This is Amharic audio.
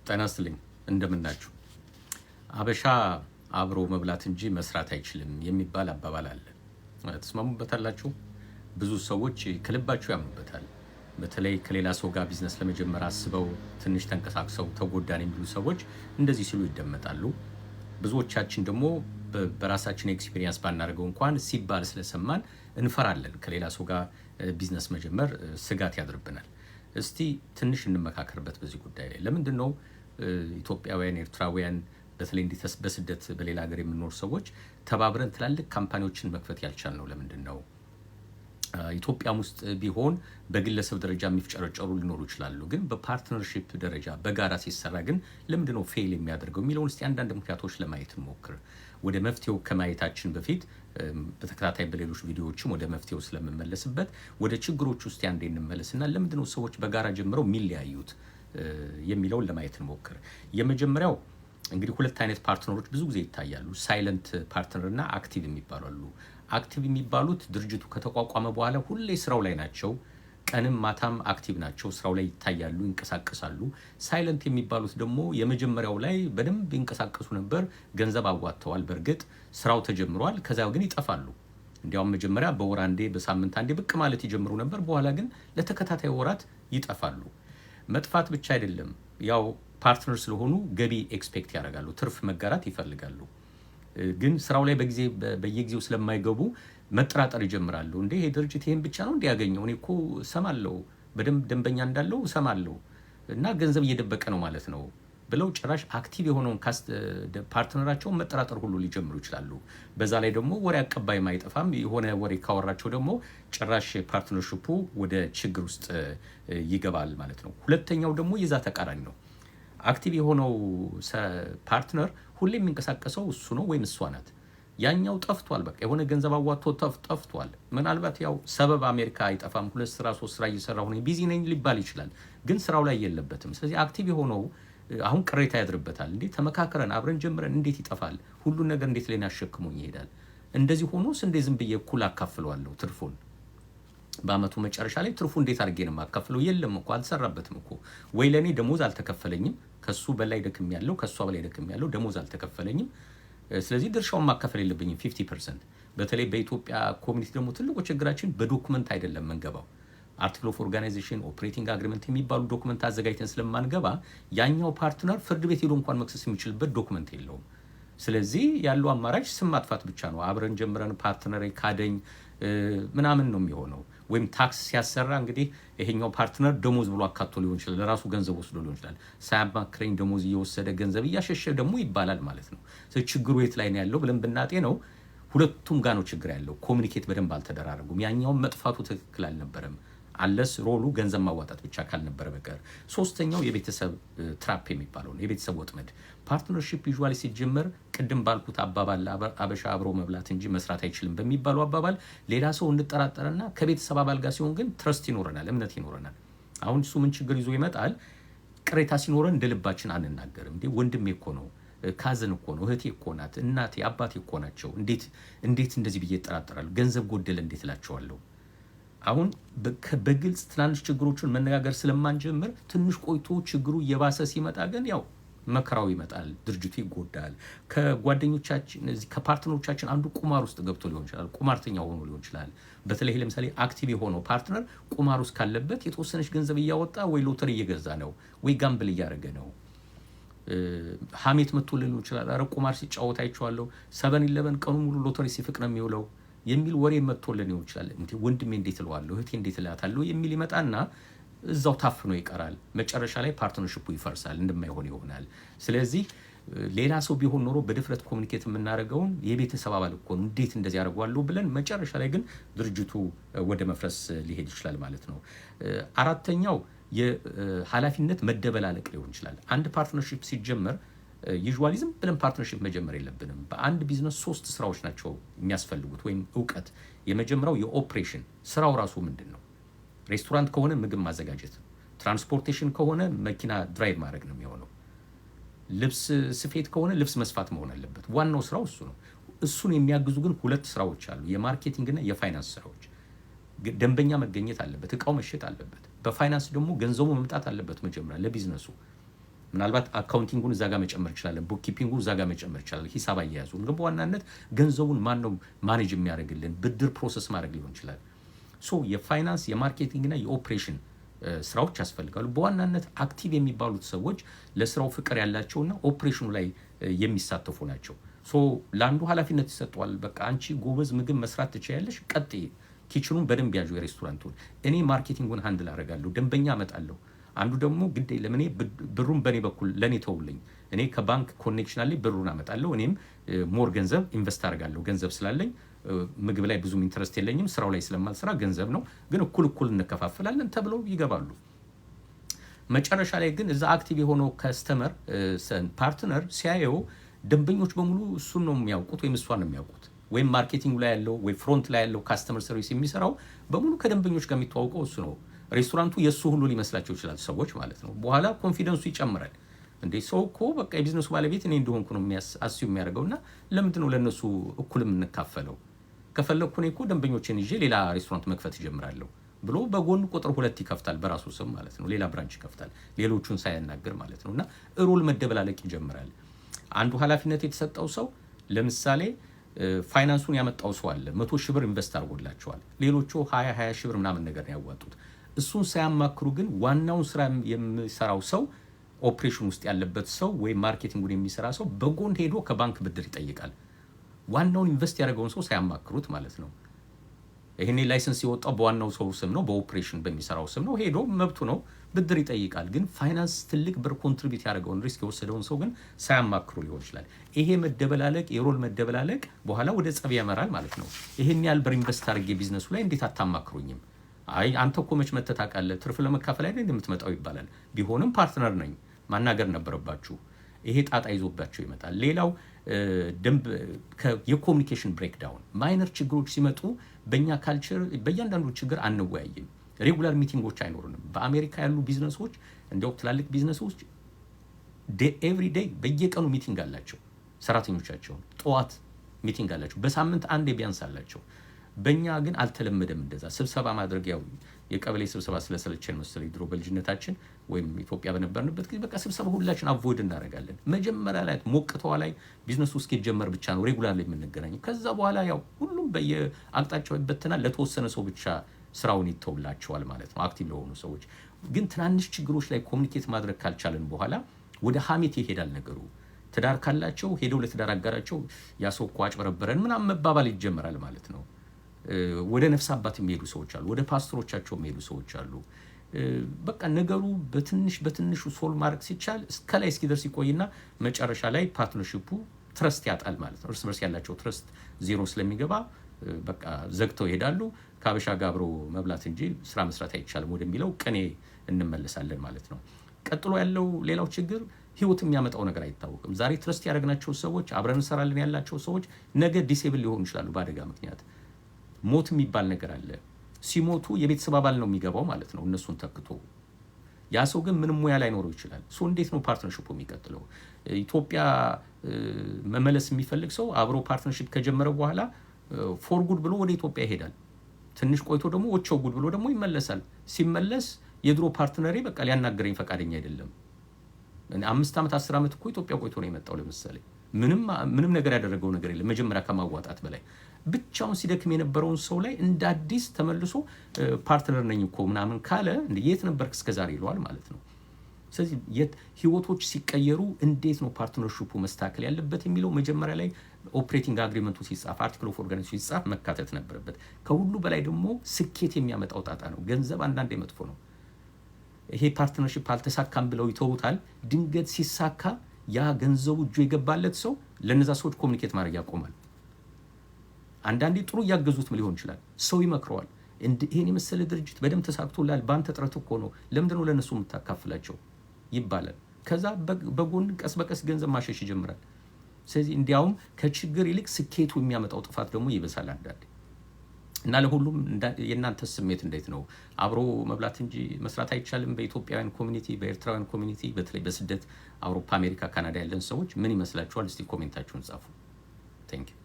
ጤና ይስጥልኝ እንደምናችሁ። አበሻ አብሮ መብላት እንጂ መስራት አይችልም የሚባል አባባል አለ። ተስማሙበታላችሁ? ብዙ ሰዎች ከልባቸው ያምኑበታል። በተለይ ከሌላ ሰው ጋር ቢዝነስ ለመጀመር አስበው ትንሽ ተንቀሳቅሰው ተጎዳን የሚሉ ሰዎች እንደዚህ ሲሉ ይደመጣሉ። ብዙዎቻችን ደግሞ በራሳችን ኤክስፒሪየንስ ባናደርገው እንኳን ሲባል ስለሰማን እንፈራለን። ከሌላ ሰው ጋር ቢዝነስ መጀመር ስጋት ያድርብናል። እስቲ ትንሽ እንመካከርበት በዚህ ጉዳይ ላይ። ለምንድን ነው ኢትዮጵያውያን፣ ኤርትራውያን በተለይ እንዲህ በስደት በሌላ ሀገር የምንኖር ሰዎች ተባብረን ትላልቅ ካምፓኒዎችን መክፈት ያልቻልነው? ለምንድን ነው? ኢትዮጵያም ውስጥ ቢሆን በግለሰብ ደረጃ የሚፍጨረጨሩ ሊኖሩ ይችላሉ። ግን በፓርትነርሺፕ ደረጃ በጋራ ሲሰራ ግን ለምንድን ነው ፌል የሚያደርገው የሚለውን እስቲ አንዳንድ ምክንያቶች ለማየት እንሞክር። ወደ መፍትሄው ከማየታችን በፊት በተከታታይ በሌሎች ቪዲዮዎችም ወደ መፍትሄው ስለምመለስበት ወደ ችግሮች ውስጥ አንዴ እንመለስና ለምንድን ነው ሰዎች በጋራ ጀምረው የሚለያዩት የሚለውን ለማየት እንሞክር። የመጀመሪያው እንግዲህ ሁለት አይነት ፓርትነሮች ብዙ ጊዜ ይታያሉ። ሳይለንት ፓርትነር እና አክቲቭ የሚባሉ አሉ። አክቲቭ የሚባሉት ድርጅቱ ከተቋቋመ በኋላ ሁሌ ስራው ላይ ናቸው። ቀንም ማታም አክቲቭ ናቸው፣ ስራው ላይ ይታያሉ፣ ይንቀሳቀሳሉ። ሳይለንት የሚባሉት ደግሞ የመጀመሪያው ላይ በደንብ ይንቀሳቀሱ ነበር፣ ገንዘብ አዋጥተዋል፣ በእርግጥ ስራው ተጀምሯል፣ ከዚያ ግን ይጠፋሉ። እንዲያውም መጀመሪያ በወር አንዴ በሳምንት አንዴ ብቅ ማለት ይጀምሩ ነበር፣ በኋላ ግን ለተከታታይ ወራት ይጠፋሉ። መጥፋት ብቻ አይደለም፣ ያው ፓርትነር ስለሆኑ ገቢ ኤክስፔክት ያደርጋሉ፣ ትርፍ መጋራት ይፈልጋሉ። ግን ስራው ላይ በየጊዜው ስለማይገቡ መጠራጠር ይጀምራሉ። እንዴ ይሄ ድርጅት ይሄን ብቻ ነው እንዲያገኘው? እኔ እኮ እሰማለሁ፣ በደንብ ደንበኛ እንዳለው እሰማለሁ እና ገንዘብ እየደበቀ ነው ማለት ነው ብለው ጭራሽ አክቲቭ የሆነውን ፓርትነራቸውን መጠራጠር ሁሉ ሊጀምሩ ይችላሉ። በዛ ላይ ደግሞ ወሬ አቀባይ ማይጠፋም። የሆነ ወሬ ካወራቸው ደግሞ ጭራሽ ፓርትነርሺፑ ወደ ችግር ውስጥ ይገባል ማለት ነው። ሁለተኛው ደግሞ የዛ ተቃራኒ ነው። አክቲቭ የሆነው ፓርትነር ሁሌ የሚንቀሳቀሰው እሱ ነው ወይም እሷ ናት። ያኛው ጠፍቷል፣ በቃ የሆነ ገንዘብ አዋጥቶ ጠፍቷል። ምናልባት ያው ሰበብ አሜሪካ አይጠፋም፣ 2 ስራ 3 ስራ እየሰራሁ ነኝ ቢዚ ነኝ ሊባል ይችላል፣ ግን ስራው ላይ የለበትም። ስለዚህ አክቲቭ የሆነው አሁን ቅሬታ ያድርበታል። እንዴ ተመካከረን አብረን ጀምረን እንዴት ይጠፋል? ሁሉን ነገር እንዴት ለኔ አሸክሞኝ ይሄዳል? እንደዚህ ሆኖስ እንዴ ዝም ብዬ እኩል አካፍለዋለሁ ትርፉን? በአመቱ መጨረሻ ላይ ትርፉ እንዴት አድርጌ ነው የማካፍለው? የለም እኮ አልሰራበትም እኮ። ወይ ለኔ ደሞዝ አልተከፈለኝም፣ ከሱ በላይ ደክም ያለው ከሷ በላይ ደክም ያለው ደሞዝ አልተከፈለኝም። ስለዚህ ድርሻውን ማካፈል የለብኝም 50%። በተለይ በኢትዮጵያ ኮሚኒቲ ደግሞ ትልቁ ችግራችን በዶክመንት አይደለም መንገባው። አርቲክል ኦፍ ኦርጋናይዜሽን፣ ኦፕሬቲንግ አግሪመንት የሚባሉ ዶክመንት አዘጋጅተን ስለማንገባ ያኛው ፓርትነር ፍርድ ቤት ሄዶ እንኳን መክሰስ የሚችልበት ዶክመንት የለውም። ስለዚህ ያለው አማራጭ ስም ማጥፋት ብቻ ነው። አብረን ጀምረን ፓርትነር ካደኝ ምናምን ነው የሚሆነው። ወይም ታክስ ሲያሰራ እንግዲህ ይሄኛው ፓርትነር ደሞዝ ብሎ አካቶ ሊሆን ይችላል፣ ለራሱ ገንዘብ ወስዶ ሊሆን ይችላል። ሳያማክረኝ ደሞዝ እየወሰደ ገንዘብ እያሸሸ ደግሞ ይባላል ማለት ነው። ስለዚህ ችግሩ የት ላይ ነው ያለው ብለን ብናጤ ነው ሁለቱም ጋር ነው ችግር ያለው። ኮሚኒኬት በደንብ አልተደራረጉም። ያኛውን መጥፋቱ ትክክል አልነበረም፣ አለስ ሮሉ ገንዘብ ማዋጣት ብቻ ካልነበረ በቀር። ሶስተኛው የቤተሰብ ትራፕ የሚባለው ነው፣ የቤተሰብ ወጥመድ። ፓርትነርሺፕ ዩዥዋሊ ሲጀመር ቅድም ባልኩት አባባል አበሻ አብሮ መብላት እንጂ መስራት አይችልም በሚባለው አባባል ሌላ ሰው እንጠራጠረና ከቤተሰብ አባል ጋር ሲሆን ግን ትረስት ይኖረናል፣ እምነት ይኖረናል። አሁን እሱ ምን ችግር ይዞ ይመጣል? ቅሬታ ሲኖረን እንደ ልባችን አንናገርም። እንዴ ወንድሜ እኮ ነው፣ ካዝን እኮ ነው፣ እህቴ እኮ ናት፣ እናቴ አባቴ እኮ ናቸው፣ እንዴት እንደዚህ ብዬ እጠራጠራለሁ? ገንዘብ ጎደለ እንዴት እላቸዋለሁ? አሁን በግልጽ ትናንሽ ችግሮችን መነጋገር ስለማንጀምር ትንሽ ቆይቶ ችግሩ እየባሰ ሲመጣ ግን ያው መከራው ይመጣል፣ ድርጅቱ ይጎዳል። ከጓደኞቻችን ከፓርትነሮቻችን አንዱ ቁማር ውስጥ ገብቶ ሊሆን ይችላል፣ ቁማርተኛ ሆኖ ሊሆን ይችላል። በተለይ ለምሳሌ አክቲቭ የሆነው ፓርትነር ቁማር ውስጥ ካለበት የተወሰነች ገንዘብ እያወጣ ወይ ሎተሪ እየገዛ ነው ወይ ጋምብል እያደረገ ነው። ሀሜት መጥቶ ሊሆን ይችላል። ኧረ ቁማር ሲጫወት አይቼዋለሁ፣ 7-11 ቀኑ ሙሉ ሎተሪ ሲፍቅ ነው የሚውለው የሚል ወሬ መጥቶልን ይሆን ይችላል። ወንድሜ እንዴት እለዋለሁ፣ እህቴ እንዴት እላታለሁ የሚል ይመጣና እዛው ታፍኖ ይቀራል። መጨረሻ ላይ ፓርትነርሺፑ ይፈርሳል፣ እንደማይሆን ይሆናል። ስለዚህ ሌላ ሰው ቢሆን ኖሮ በድፍረት ኮሚኒኬት የምናደርገውን የቤተሰብ አባል እኮ ነው እንዴት እንደዚህ ያደርጓሉ ብለን መጨረሻ ላይ ግን ድርጅቱ ወደ መፍረስ ሊሄድ ይችላል ማለት ነው። አራተኛው የኃላፊነት መደበላለቅ ሊሆን ይችላል። አንድ ፓርትነርሺፕ ሲጀመር ዩዥዋሊ ዝም ብለን ፓርትነርሺፕ መጀመር የለብንም። በአንድ ቢዝነስ 3 ስራዎች ናቸው የሚያስፈልጉት ወይም እውቀት። የመጀመሪያው የኦፕሬሽን ስራው ራሱ ምንድን ነው? ሬስቶራንት ከሆነ ምግብ ማዘጋጀት፣ ትራንስፖርቴሽን ከሆነ መኪና ድራይቭ ማድረግ ነው የሚሆነው። ልብስ ስፌት ከሆነ ልብስ መስፋት መሆን አለበት። ዋናው ስራው እሱ ነው። እሱን የሚያግዙ ግን 2 ስራዎች አሉ፣ የማርኬቲንግ እና የፋይናንስ ስራዎች። ደንበኛ መገኘት አለበት፣ እቃው መሸጥ አለበት። በፋይናንስ ደግሞ ገንዘቡ መምጣት አለበት መጀመሪያ ለቢዝነሱ። ምናልባት አካውንቲንጉን እዛ ጋር መጨመር ይችላል፣ ቡክ ኪፒንጉን እዛ ጋር መጨመር ይችላል፣ ሂሳብ አያያዙን። ግን በዋናነት ገንዘቡን ማን ነው ማኔጅ የሚያደርግልን? ብድር ፕሮሰስ ማድረግ ሊሆን ይችላል። ሶ የፋይናንስ የማርኬቲንግ እና የኦፕሬሽን ስራዎች ያስፈልጋሉ። በዋናነት አክቲቭ የሚባሉት ሰዎች ለስራው ፍቅር ያላቸውና ኦፕሬሽኑ ላይ የሚሳተፉ ናቸው። ሶ ለአንዱ ኃላፊነት ይሰጠዋል። በቃ አንቺ ጎበዝ ምግብ መስራት ትችያለሽ፣ ቀጥይ፣ ኪችኑን በደንብ ያዡ፣ የሬስቶራንቱን፣ እኔ ማርኬቲንጉን ሃንድል አደርጋለሁ፣ ደንበኛ አመጣለሁ። አንዱ ደግሞ ግዴ ለምን ብሩን በእኔ በኩል ለእኔ ተውልኝ፣ እኔ ከባንክ ኮኔክሽን አለኝ፣ ብሩን አመጣለሁ፣ እኔም ሞር ገንዘብ ኢንቨስት አደርጋለሁ፣ ገንዘብ ስላለኝ ምግብ ላይ ብዙም ኢንትረስት የለኝም፣ ስራው ላይ ስለማልሰራ ገንዘብ ነው፣ ግን እኩል እንከፋፈላለን ተብለው ይገባሉ። መጨረሻ ላይ ግን እዛ አክቲቭ የሆነው ከስተመር ፓርትነር ሲያየው ደንበኞች በሙሉ እሱን ነው የሚያውቁት ወይም እሷን ነው የሚያውቁት፣ ወይም ማርኬቲንግ ላይ ያለው ወይ ፍሮንት ላይ ያለው ካስተመር ሰርቪስ የሚሰራው በሙሉ ከደንበኞች ጋር የሚተዋውቀው እሱ ነው። ሬስቶራንቱ የእሱ ሁሉ ሊመስላቸው ይችላል ሰዎች ማለት ነው። በኋላ ኮንፊደንሱ ይጨምራል። እንዴ ሰው እኮ በቃ የቢዝነሱ ባለቤት እኔ እንደሆንኩ ነው አስዩ የሚያደርገውና ለምንድን ነው ለእነሱ እኩል የምንካፈለው? ከፈለግኩ እኔ እኮ ደንበኞችን ይዤ ሌላ ሬስቶራንት መክፈት ይጀምራለሁ ብሎ በጎን ቁጥር 2 ይከፍታል፣ በራሱ ስም ማለት ነው። ሌላ ብራንች ይከፍታል፣ ሌሎቹን ሳያናግር ማለት ነው። እና ሮል መደበላለቅ ይጀምራል። አንዱ ኃላፊነት የተሰጠው ሰው ለምሳሌ ፋይናንሱን ያመጣው ሰው አለ፣ 100 ሺህ ብር ኢንቨስት አድርጎላቸዋል። ሌሎቹ 20 ሺህ ብር ምናምን ነገር ነው ያዋጡት። እሱን ሳያማክሩ ግን ዋናውን ስራ የሚሰራው ሰው ኦፕሬሽን ውስጥ ያለበት ሰው ወይም ማርኬቲንጉን የሚሰራ ሰው በጎን ሄዶ ከባንክ ብድር ይጠይቃል። ዋናውን ኢንቨስት ያደረገውን ሰው ሳያማክሩት ማለት ነው። ይሄኔ ላይሰንስ የወጣው በዋናው ሰው ስም ነው፣ በኦፕሬሽን በሚሰራው ስም ነው። ሄዶ መብቱ ነው፣ ብድር ይጠይቃል። ግን ፋይናንስ ትልቅ ብር ኮንትሪቢዩት ያደረገውን ሪስክ የወሰደውን ሰው ግን ሳያማክሩ ሊሆን ይችላል። ይሄ መደበላለቅ፣ የሮል መደበላለቅ በኋላ ወደ ጸብ ያመራል ማለት ነው። ይሄን ያህል ብር ኢንቨስት አድርጌ ቢዝነሱ ላይ እንዴት አታማክሩኝም? አይ አንተ እኮ መች መተህ ታውቃለህ፣ ትርፍ ለመካፈል አይደል እንደምትመጣው ይባላል። ቢሆንም ፓርትነር ነኝ ማናገር ነበረባችሁ። ይሄ ጣጣ ይዞባቸው ይመጣል። ሌላው ደንብ የኮሚኒኬሽን ብሬክዳውን፣ ማይነር ችግሮች ሲመጡ በእኛ ካልቸር በእያንዳንዱ ችግር አንወያይም። ሬጉላር ሚቲንጎች አይኖሩንም። በአሜሪካ ያሉ ቢዝነሶች እንዲያው ትላልቅ ቢዝነሶች ኤቭሪ ዴይ በየቀኑ ሚቲንግ አላቸው። ሰራተኞቻቸውን ጠዋት ሚቲንግ አላቸው፣ በሳምንት አንዴ ቢያንስ አላቸው። በእኛ ግን አልተለመደም እንደዛ ስብሰባ ማድረግ። ያው የቀበሌ ስብሰባ ስለሰለቸን መሰለኝ ድሮ በልጅነታችን ወይም ኢትዮጵያ በነበርንበት ጊዜ በቃ ስብሰባ ሁላችን አቮይድ እናደርጋለን። መጀመሪያ ላይ ሞቅተዋ ላይ ቢዝነሱ እስኪጀመር ብቻ ነው ሬጉላር ላይ የምንገናኘው። ከዛ በኋላ ያው ሁሉም በየአቅጣጫው ይበተናል። ለተወሰነ ሰው ብቻ ስራውን ይተውላቸዋል ማለት ነው፣ አክቲቭ ለሆኑ ሰዎች። ግን ትናንሽ ችግሮች ላይ ኮሚኒኬት ማድረግ ካልቻለን በኋላ ወደ ሀሜት ይሄዳል ነገሩ። ትዳር ካላቸው ሄደው ለትዳር አጋራቸው ያ ሰው እኮ አጭበረበረን ምናምን መባባል ይጀምራል ማለት ነው። ወደ ነፍስ አባት የሚሄዱ ሰዎች አሉ፣ ወደ ፓስተሮቻቸው የሚሄዱ ሰዎች አሉ። በቃ ነገሩ በትንሹ ሶልቭ ማድረግ ሲቻል እስከ ላይ እስኪደርስ ይቆይና መጨረሻ ላይ ፓርትነርሺፑ ትረስት ያጣል ማለት ነው። እርስ በርስ ያላቸው ትረስት ዜሮ ስለሚገባ በቃ ዘግተው ይሄዳሉ። ከአበሻ ጋር አብሮ መብላት እንጂ ስራ መስራት አይቻልም ወደሚለው ቅኔ እንመለሳለን ማለት ነው። ቀጥሎ ያለው ሌላው ችግር ህይወት የሚያመጣው ነገር አይታወቅም። ዛሬ ትረስት ያደረግናቸው ሰዎች አብረን እንሰራለን ያላቸው ሰዎች ነገ ዲሴብል ሊሆኑ ይችላሉ በአደጋ ምክንያት። ሞት የሚባል ነገር አለ። ሲሞቱ የቤተሰብ አባል ነው የሚገባው ማለት ነው እነሱን ተክቶ። ያ ሰው ግን ምንም ሙያ ላይኖረው ይችላል። እንዴት ነው ፓርትነርሺፑ የሚቀጥለው? ኢትዮጵያ መመለስ የሚፈልግ ሰው አብሮ ፓርትነርሺፕ ከጀመረ በኋላ ፎር ጉድ ብሎ ወደ ኢትዮጵያ ይሄዳል። ትንሽ ቆይቶ ደግሞ ወቸው ጉድ ብሎ ደግሞ ይመለሳል። ሲመለስ የድሮ ፓርትነሬ በቃ ሊያናገረኝ ፈቃደኛ አይደለም። 5 ዓመት 10 ዓመት እኮ ኢትዮጵያ ቆይቶ ነው የመጣው። ለምሳሌ ምንም ነገር ያደረገው ነገር የለም መጀመሪያ ከማዋጣት በላይ። ብቻውን ሲደክም የነበረውን ሰው ላይ እንደ አዲስ ተመልሶ ፓርትነር ነኝ እኮ ምናምን ካለ የት ነበርክ እስከዛሬ ይለዋል ማለት ነው። ስለዚህ ህይወቶች ሲቀየሩ እንዴት ነው ፓርትነርሺፑ መስተካከል ያለበት የሚለው መጀመሪያ ላይ ኦፕሬቲንግ አግሪመንቱ ሲጻፍ፣ አርቲክል ኦፍ ኦርጋናይዜሽን ሲጻፍ መካተት ነበረበት። ከሁሉ በላይ ደግሞ ስኬት የሚያመጣው ጣጣ ነው። ገንዘብ አንዳንዴ መጥፎ ነው። ይሄ ፓርትነርሺፕ አልተሳካም ብለው ይተውታል። ድንገት ሲሳካ ያ ገንዘቡ እጁ የገባለት ሰው ለነዛ ሰዎች ኮሚኒኬት ማድረግ ያቆማል። አንዳንዴ ጥሩ እያገዙትም ሊሆን ይችላል። ሰው ይመክረዋል። ይሄን የመሰለ ድርጅት በደንብ ተሳክቶላል፣ በአንተ ጥረት እኮ ነው፣ ለምንድን ነው ለእነሱ የምታካፍላቸው ይባላል። ከዛ በጎን ቀስ በቀስ ገንዘብ ማሸሽ ይጀምራል። ስለዚህ እንዲያውም ከችግር ይልቅ ስኬቱ የሚያመጣው ጥፋት ደግሞ ይበሳል አንዳንዴ። እና ለሁሉም የእናንተ ስሜት እንዴት ነው? አብሮ መብላት እንጂ መስራት አይቻልም? በኢትዮጵያውያን ኮሚኒቲ፣ በኤርትራውያን ኮሚኒቲ፣ በተለይ በስደት አውሮፓ፣ አሜሪካ፣ ካናዳ ያለን ሰዎች ምን ይመስላችኋል? እስቲ ኮሜንታችሁን ጻፉ። ቴንክ ዩ